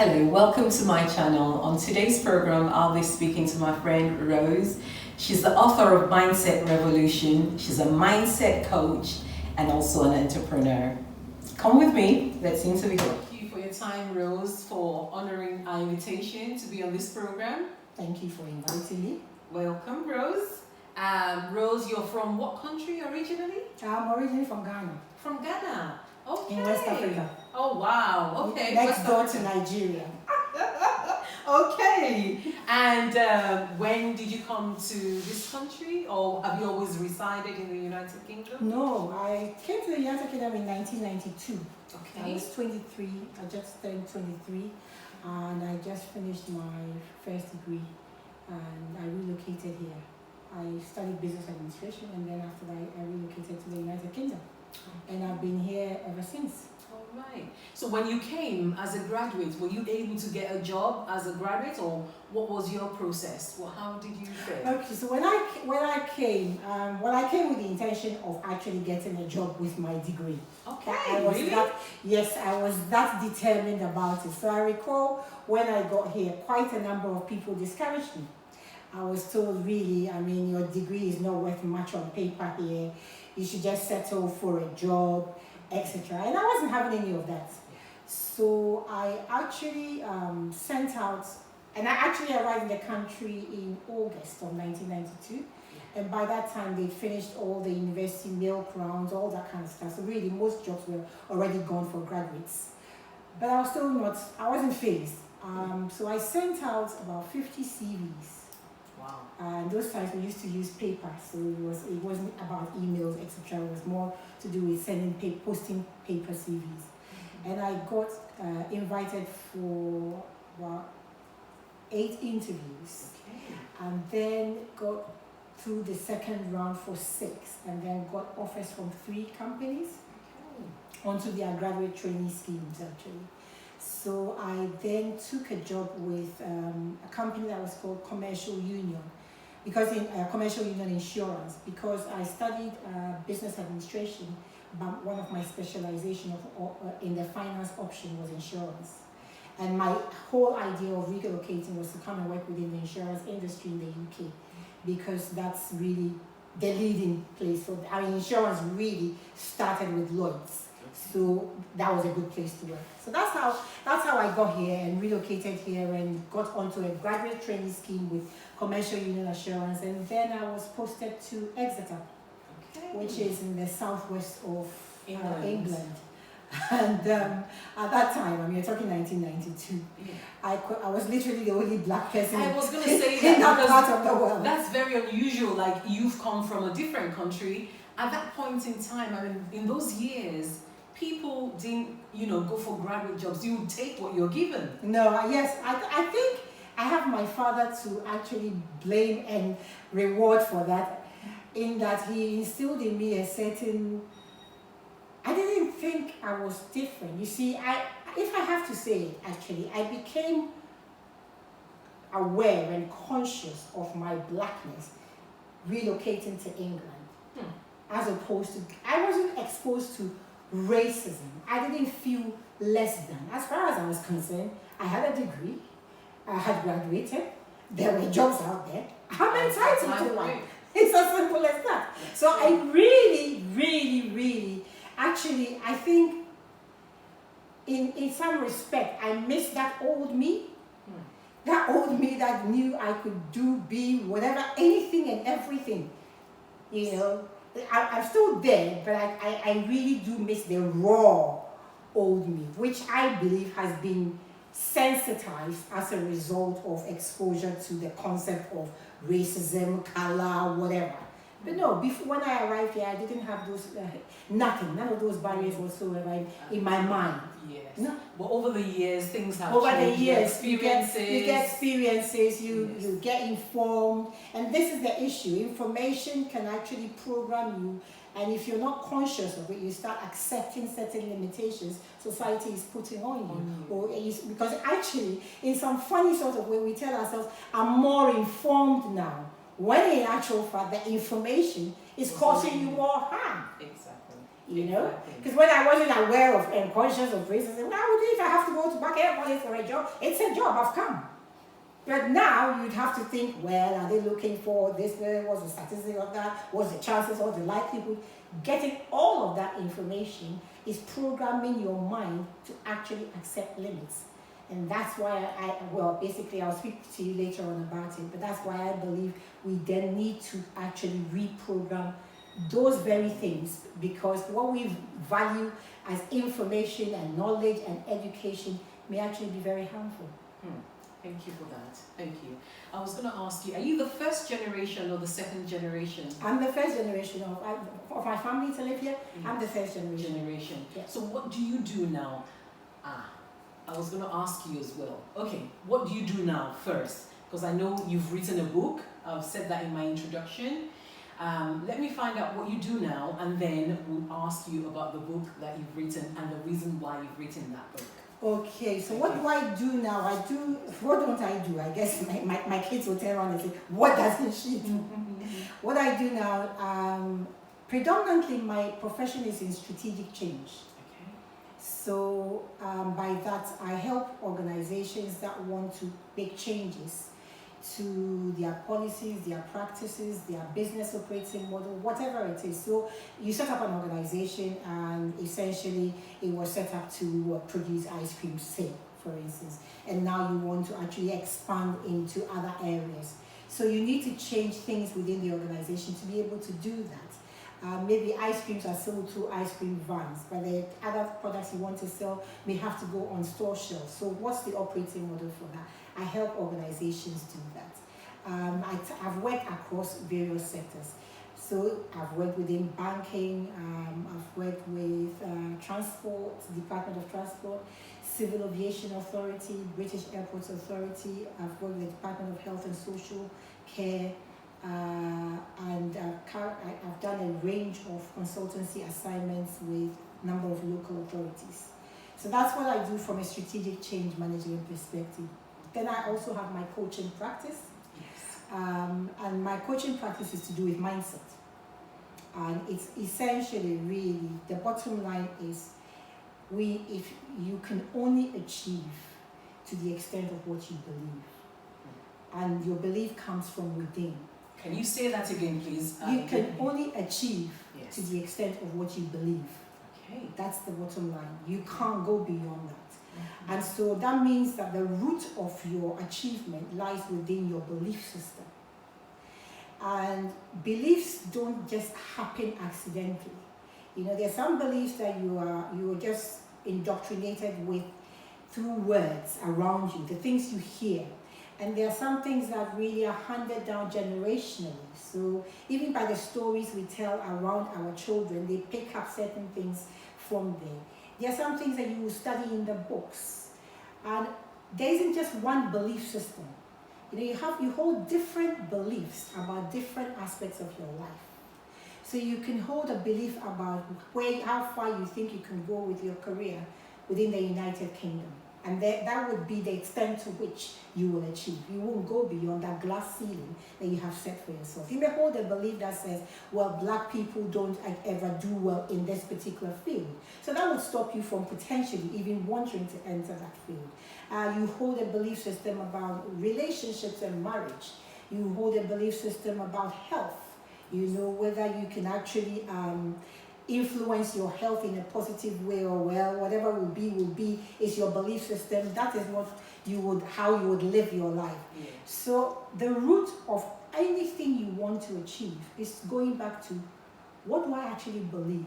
Hello, welcome to my channel. On today's program, I'll be speaking to my friend Rose. She's the author of Mindset Revolution. She's a mindset coach and also an entrepreneur. Come with me, let's interview her. Thank you for your time, Rose, for honoring our invitation to be on this program. Thank you for inviting me. Welcome, Rose. Rose, you're from what country originally? I'm originally from Ghana. From Ghana. Okay. In West Africa. Oh, wow. Okay. Next door to Nigeria. Okay. And when did you come to this country, or have you always resided in the United Kingdom? No, I came to the United Kingdom in 1992. Okay. I was 23. I just turned 23, and I just finished my first degree, and I relocated here. I studied business administration, and then after that, I relocated to the United Kingdom. And I've been here ever since. All right. So when you came as a graduate, were you able to get a job as a graduate, or what was your process? Well, how did you fare? Okay, so when I came with the intention of actually getting a job with my degree. Okay, I was really? I was that determined about it. So I recall when I got here, quite a number of people discouraged me. I was told, really, your degree is not worth much on paper here. You should just settle for a job, etc. And I wasn't having any of that. So I actually sent out, and I actually arrived in the country in August of 1992. And by that time, they finished all the university milk rounds, all that kind of stuff. So really, most jobs were already gone for graduates. But I was still I wasn't phased. So I sent out about 50 CVs. Wow. And those times we used to use paper, so it wasn't about emails, etc. It was more to do with posting paper CVs. And I got invited for about 8 interviews, and then got through the second round for 6, and then got offers from 3 companies onto their graduate training schemes actually. So I then took a job with a company that was called Commercial Union, because in Commercial Union Insurance, because I studied business administration, but one of my specialization in the finance option was insurance. And my whole idea of relocating was to come and work within the insurance industry in the UK, because that's really the leading place. So insurance really started with Lloyd's. So that was a good place to work. So that's how I got here and relocated here and got onto a graduate training scheme with Commercial Union Assurance, and then I was posted to Exeter, which is in the southwest of England. And at that time, you're talking 1992, I was literally the only black person I was going to say that in that part of the world. That's very unusual. Like, you've come from a different country. At that point in time, in those years, people didn't, go for graduate jobs. You would take what you're given. No, yes, I think I have my father to actually blame and reward for that, in that he instilled in me a certain, I didn't think I was different. You see, if I have to say it, actually, I became aware and conscious of my blackness relocating to England, as opposed to, I wasn't exposed to racism. I didn't feel less than. As far as I was concerned, I had a degree, I had graduated, there were jobs out there, I'm entitled to one. It's as simple as that. So I really, really, really, actually, I think in some respect, I miss that old me. That old me that knew I could do, be, whatever, anything and everything. I'm still there, but I really do miss the raw old me, which I believe has been sensitized as a result of exposure to the concept of racism, color, whatever. But no, when I arrived here, I didn't have those, none of those barriers whatsoever in my mind. Yes. No. But over the years, things have Over changed. the years, you get experiences, you get informed, and this is the issue. Information can actually program you, and if you're not conscious of it, you start accepting certain limitations society is putting on you. Because actually, in some funny sort of way, we tell ourselves, I'm more informed now, when in actual fact, the information is causing you more harm. Exactly. you know? Exactly. Because when I wasn't aware of and conscious of racism, I would if I have to go to back airport for a job, it's a job, I've come. But now you'd have to think, well, are they looking for this? What's the statistic of that? What's the chances or the likelihood? Getting all of that information is programming your mind to actually accept limits. And that's why basically I'll speak to you later on about it, but that's why I believe we then need to actually reprogram those very things, because what we value as information and knowledge and education may actually be very harmful. Thank you for that. Thank you. I was going to ask you, are you the first generation or the second generation? I'm the first generation of my family to live here. Yes. I'm the first generation. Yes. So what do you do now? I was going to ask you as well. Okay, what do you do now first? Because I know you've written a book. I've said that in my introduction. Let me find out what you do now, and then we'll ask you about the book that you've written and the reason why you've written that book. Okay, so what do I do now? What don't I do? I guess my kids will turn around and say, what doesn't she do? What I do now, predominantly my profession is in strategic change. Okay. So by that, I help organizations that want to make changes to their policies, their practices, their business operating model, whatever it is. So you set up an organization and essentially it was set up to produce ice cream, say, for instance, and now you want to actually expand into other areas. So you need to change things within the organization to be able to do that. Maybe ice creams are sold through ice cream vans, but the other products you want to sell may have to go on store shelves. So what's the operating model for that? I help organizations do that. I've worked across various sectors. So I've worked within banking, I've worked with transport, Department of Transport, Civil Aviation Authority, British Airports Authority. I've worked with the Department of Health and Social Care, and I've done a range of consultancy assignments with a number of local authorities. So that's what I do from a strategic change management perspective. Then I also have my coaching practice. Yes. And my coaching practice is to do with mindset. And it's essentially really, the bottom line is, if you can only achieve to the extent of what you believe. And your belief comes from within. Can you say that again, please? You can only achieve yes. to the extent of what you believe. Okay. That's the bottom line. You can't go beyond that. And so that means that the root of your achievement lies within your belief system. And beliefs don't just happen accidentally. You know, there are some beliefs that you are just indoctrinated with through words around you, the things you hear. And there are some things that really are handed down generationally. So even by the stories we tell around our children, they pick up certain things from there. There are some things that you will study in the books. And there isn't just one belief system. You know, you hold different beliefs about different aspects of your life. So you can hold a belief about how far you think you can go with your career within the United Kingdom. And that would be the extent to which you will achieve. You won't go beyond that glass ceiling that you have set for yourself. You may hold a belief that says, well, black people don't ever do well in this particular field. So that would stop you from potentially even wanting to enter that field. You hold a belief system about relationships and marriage. You hold a belief system about health. You know, whether you can actually influence your health in a positive way, or whatever will be is your belief system. That is how you would live your life. Yes. So the root of anything you want to achieve is going back to, what do I actually believe?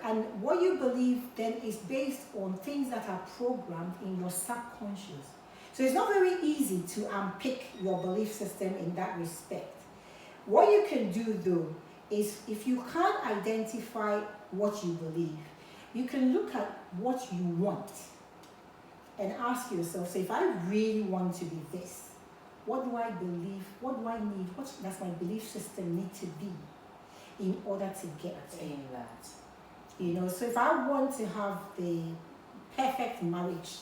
And what you believe then is based on things that are programmed in your subconscious. So it's not very easy to unpick your belief system in that respect. What you can do though is, if you can't identify what you believe, you can look at what you want and ask yourself, so if I really want to be this, what do I believe, what do I need, what does my belief system need to be in order to get that? You know, so if I want to have the perfect marriage,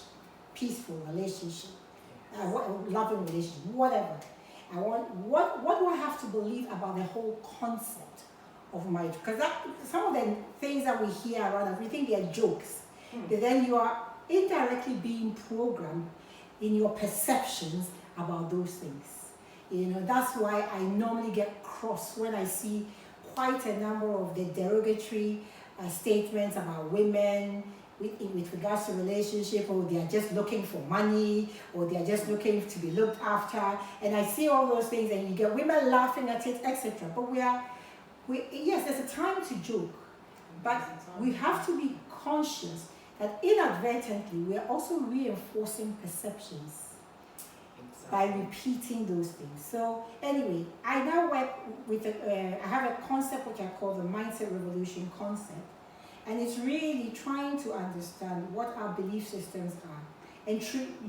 peaceful relationship, loving relationship, whatever, what do I have to believe about the whole concept of my, because some of the things that we hear around us, we think they're jokes. But then you are indirectly being programmed in your perceptions about those things. That's why I normally get cross when I see quite a number of the derogatory statements about women with regards to relationship, or they are just looking for money, or they are just looking to be looked after. And I see all those things, and you get women laughing at it, etc. But yes, there's a time to joke, but we have to be conscious that inadvertently we are also reinforcing perceptions by repeating those things. So anyway, I now work with I have a concept which I call the mindset revolution concept, and it's really trying to understand what our belief systems are and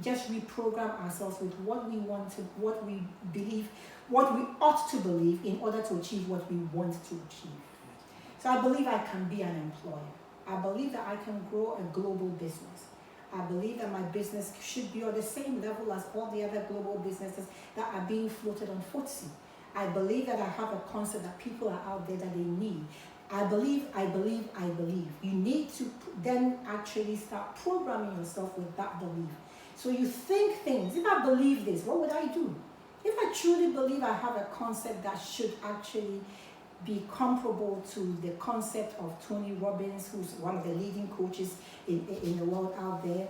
just reprogram ourselves with what we want to, what we believe, what we ought to believe in order to achieve what we want to achieve. So I believe I can be an employer. I believe that I can grow a global business. I believe that my business should be on the same level as all the other global businesses that are being floated on FTSE. I believe that I have a concept that people are out there that they need. I believe. You need to then actually start programming yourself with that belief. So you think things. If I believe this, what would I do? If I truly believe I have a concept that should actually be comparable to the concept of Tony Robbins, who's one of the leading coaches in the world out there,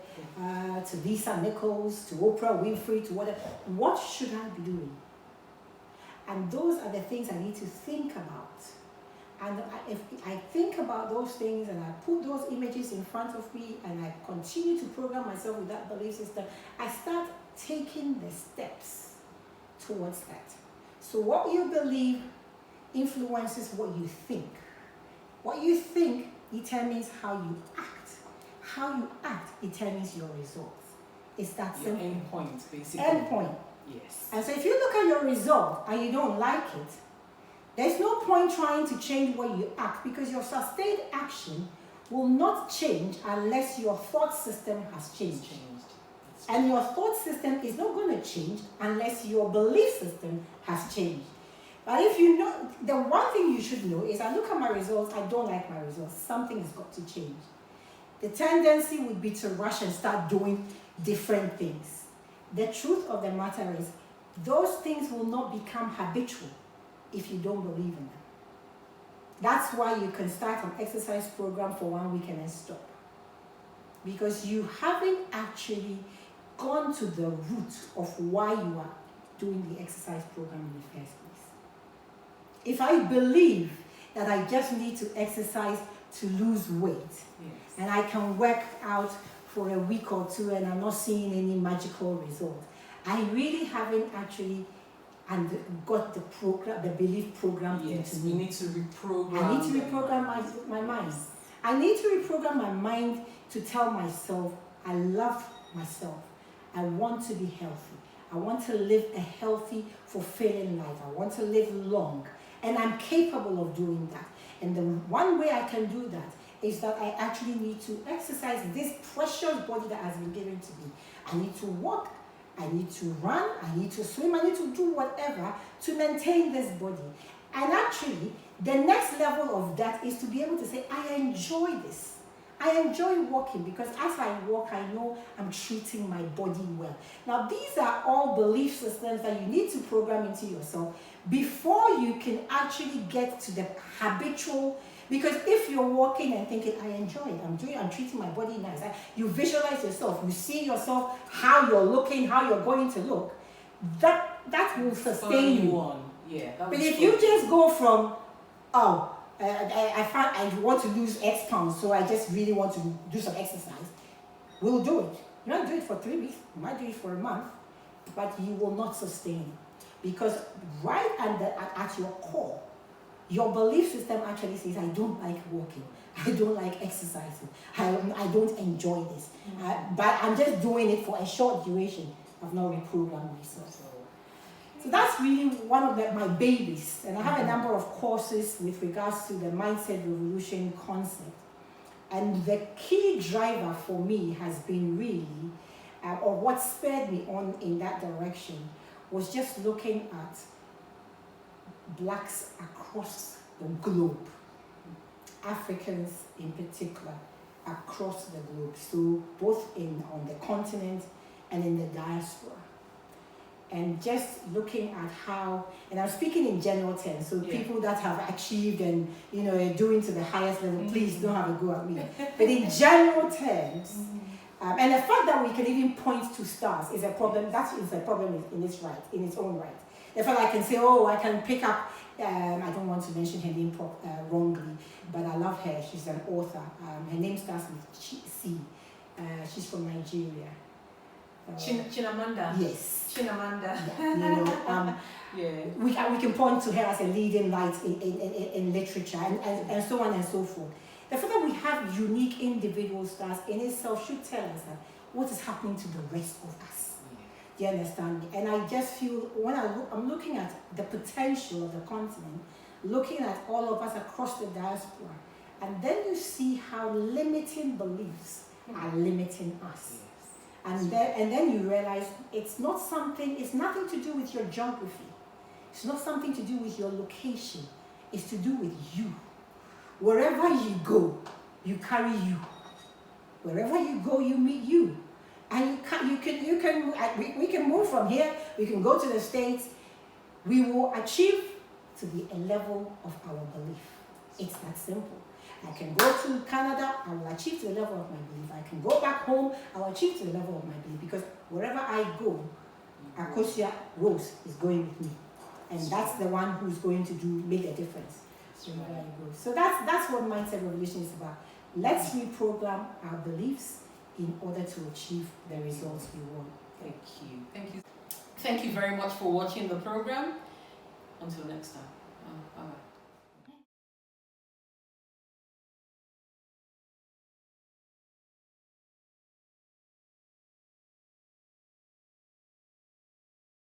to Lisa Nichols, to Oprah Winfrey, to whatever, what should I be doing? And those are the things I need to think about. And if I think about those things and I put those images in front of me and I continue to program myself with that belief system, I start taking the steps towards that. So what you believe influences what you think. What you think determines how you act. How you act determines your results. It's that simple. Your end point, basically. End point. Yes. And so if you look at your result and you don't like it, there's no point trying to change what you act, because your sustained action will not change unless your thought system has changed. And your thought system is not going to change unless your belief system has changed. But if you know, the one thing you should know is I look at my results, I don't like my results. Something has got to change. The tendency would be to rush and start doing different things. The truth of the matter is, those things will not become habitual if you don't believe in them. That's why you can start an exercise program for 1 week and then stop. Because you haven't actually gone to the root of why you are doing the exercise program in the first place. If I believe that I just need to exercise to lose weight, and I can work out for a week or two and I'm not seeing any magical result, I really haven't actually got the program, the belief program into me. You need to reprogram. I need to reprogram my mind. I need to reprogram my mind to tell myself I love myself. I want to be healthy. I want to live a healthy, fulfilling life. I want to live long. And I'm capable of doing that. And the one way I can do that is that I actually need to exercise this precious body that has been given to me. I need to walk, I need to run, I need to swim, I need to do whatever to maintain this body. And actually, the next level of that is to be able to say, I enjoy this. I enjoy walking, because as I walk, I know I'm treating my body well. Now, these are all belief systems that you need to program into yourself before you can actually get to the habitual. Because if you're walking and thinking, I enjoy it, I'm treating my body nice, you visualize yourself, you see yourself, how you're looking, how you're going to look, that will sustain you. Yeah, but if you just go from, I want to lose X pounds, so I just really want to do some exercise, we'll do it. You might do it for 3 weeks, you might do it for a month, but you will not sustain it. Because right at your core, your belief system actually says, I don't like walking, I don't like exercising, I don't enjoy this, but I'm just doing it for a short duration. I've not reprogrammed myself. So that's really one of my babies. And I have a number of courses with regards to the mindset revolution concept. And the key driver for me has been really, or what spurred me on in that direction, was just looking at blacks across the globe, Africans in particular, across the globe, so both on the continent and in the diaspora. And just looking at how, and I'm speaking in general terms, so people that have achieved and doing to the highest level, please don't have a go at me. But in general terms, and the fact that we can even point to stars is a problem. That is a problem in its own right. The fact I can say, I can pick up. I don't want to mention her name wrongly, but I love her. She's an author. Her name starts with C. She's from Nigeria. Chinamanda. Yes. Chinamanda. Yeah, we can point to her as a leading light in literature and so on and so forth. The fact that we have unique individual stars in itself should tell us that what is happening to the rest of us. Do you understand me? And I just feel when I'm looking at the potential of the continent, looking at all of us across the diaspora, and then you see how limiting beliefs are limiting us. And then you realize it's nothing to do with your geography. It's not something to do with your location. It's to do with you. Wherever you go, you carry you. Wherever you go, you meet you. And we can move from here, we can go to the States, we will achieve to a level of our belief. It's that simple. I can go to Canada, I will achieve to the level of my belief. I can go back home, I will achieve to the level of my belief, because wherever I go, Akosia Rose is going with me. And that's the one who's going to make a difference. Wherever I go. So that's what Mindset Revolution is about. Let's reprogram our beliefs in order to achieve the results we want. Thank you very much for watching the program. Until next time. Bye-bye.